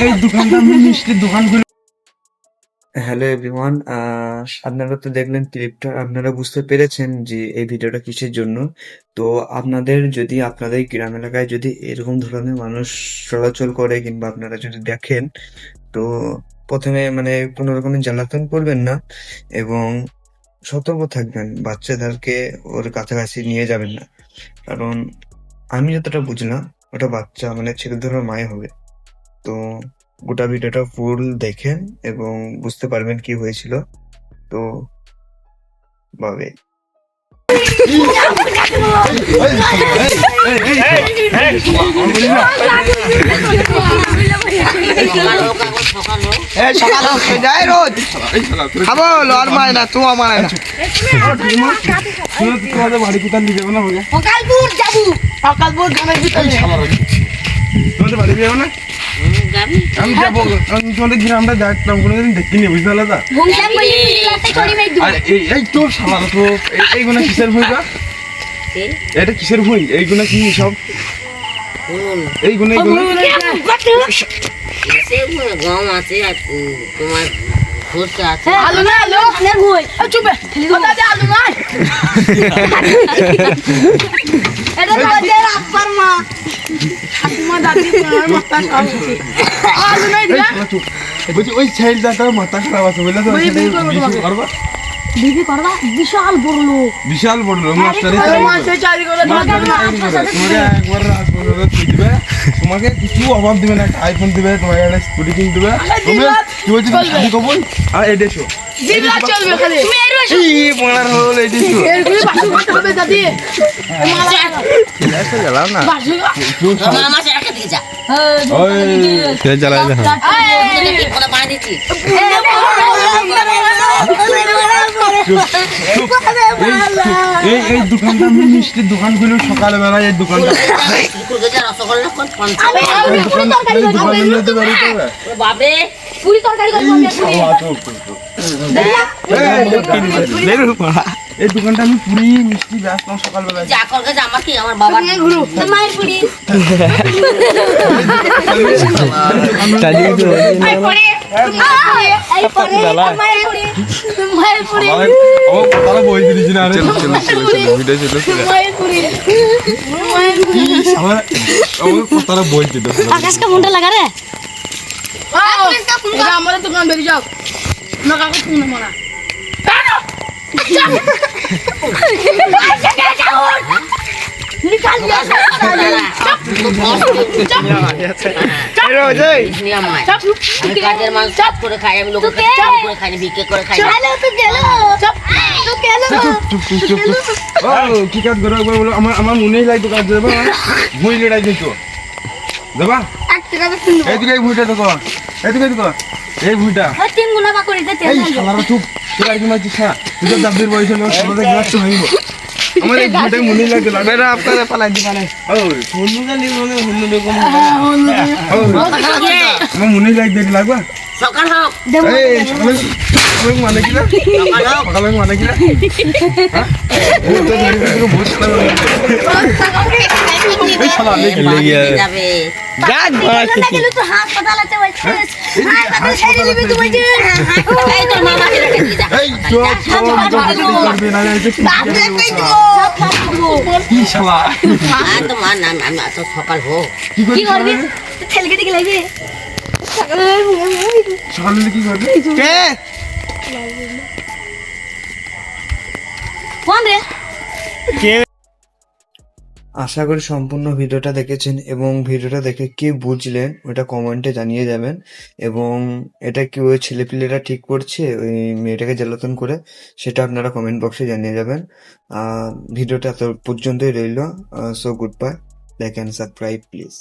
এই দোকানটা আমি মিষ্টির দোকান খুলে। হ্যালো এভরিওয়ান, আপনারা তো দেখলেন ক্লিপটা, আপনারা বুঝতে পেরেছেন যে এই ভিডিওটা কিসের জন্য। তো আপনাদের যদি আপনাদের গ্রাম এলাকায় যদি এরকম ধরনের মানুষ চলাচল করে কিংবা আপনারা যদি দেখেন, তো প্রথমে মানে কোনো রকমের জ্বালাতন করবেন না এবং সতর্ক থাকবেন, বাচ্চাদেরকে ওর কাছাকাছি নিয়ে যাবেন না। কারণ আমি যতটা বুঝলাম ওটা বাচ্চা মানে ছেলে ধরার মায় হবে। তো গোটা ভিডিওটা ফুল দেখেন এবং বুঝতে পারবেন কি হয়েছিল। তো বাবে সকাল হোক যায় রোজ খাবো লর মায় না তো আমার না তোমাদের বাড়ি কোথায় নিয়ে যাবো না বলে সকালপুর যাবো সকালপুর গ্রামের ভিতরে তোমাদের বাড়ি যাবো না? আমি যাবো, আমি তোমাদের গ্রামটা দেখলাম কোনোদিন দেখিনি, বুঝতে পারলে তা? এই তো সালা তো এইগুলো কিসের ভুই গা? এটা কিসের ভুই? এইগুলো কি সব এইগুলো গম আছে আর তোমার সরষে আছে। আলু না আলু আপনার ভুই চুপে কথা দে আলু না এটা তো বাজে আব্বার মা ঠাকুমা দাদি মাথা খাও আলু নাই দিলা বলছি ওই ছেলেটা মাথা খারাপ আছে বুঝলে তো, বিবি করবা বিশাল বড় লোক মাস্টারি চাকরি করে তোমাকে একবার রাত বলে দিবে, তোমাকে কিছু অভাব দিবে না, একটা আইফোন দিবে, তোমাকে একটা স্কুটি কিনে দিবে, তুমি কি বলছি শাদি কবুল আর এডেশো দিলা চলবে খালি তুমি এর বসে এই মনার হল এডেশো এর গুলো বাসু করতে হবে দাদি এটা জ্বালা না বাসু মামা সে রাখে দিকে যা। ওই কে জ্বালা যা কোনা পানি দিচ্ছি। এই দোকানটা আমি মিষ্টির দোকান খুলে সকালবেলা এই দোকানটা রসগোল্লা কোন দোকানের মধ্যে বেরোতে হবে। বাপরে পুরি তরকারি করব আমি এই দোকানটা আমি পুরি মিষ্টি ব্যস্ত সকালবেলা যা করবে যে আমার কি আমার বাবার মায়ের পুরি মায়ের পুরি তারা বই দিয়েছি না তারা বই দিত আকাশ কা মুন্ডা লাগা রে এটা আমাদের দোকান বেরিয়ে যাও না কাকা তুমি মারা নিকাল দিয়া আমি কাজের মানুষ চাপ করে খাই, আমি লোকের কাছে চাপ করে খাই না, ভিক্ষে করে খাই না। কি কাজ করো বলো, আমার মনেই লাগতো কাজ দেবো, ভুই লড়াই দিত দেবা এইদিকে এই ভুইটা দেখো, এইদিকে দেখো এই ভুইটা তিন গুণা বা করে দিতে এই শালারা চুপ, তোরা কি মারছিস না, তুই তো দাবির বয়স হলো সবাই গ্লাস তো হইব, আমার এই ভুইটা মনেই লাগতো লাগবে না আপনারা পালাই দিবা না। ওই শুনু না নি মনে হন্য রকম আমার মনেই লাগবে লাগবা সকাল হোক এই সকালে মানে কি না সকালে মানে কি না এই শালা যাবে। তো হাত পাতালাতে বলছিস হাত পাতাল ছেড়ে দিবি তুই বলছিস এই তোর মামাকে রেখে দিয়ে যা। এই করবে না কি শালা আর তো মা না আমি তো সকাল হোক কি করবি ছেলেকে দিকে লাগবে সকালে কি করবে কে কোন রে আশা করি সম্পূর্ণ ভিডিওটা দেখেছেন এবং ভিডিওটা দেখে কি বুঝলেন ওটা কমেন্টে জানিয়ে যাবেন। এবং এটা কি ওই ছেলেপিলেরা ঠিক করছে ওই মেয়েটাকে জ্বালাতন করে, সেটা আপনারা কমেন্ট বক্সে জানিয়ে যাবেন। ভিডিওটা এত পর্যন্তই রইল। So good bye, like and subscribe please.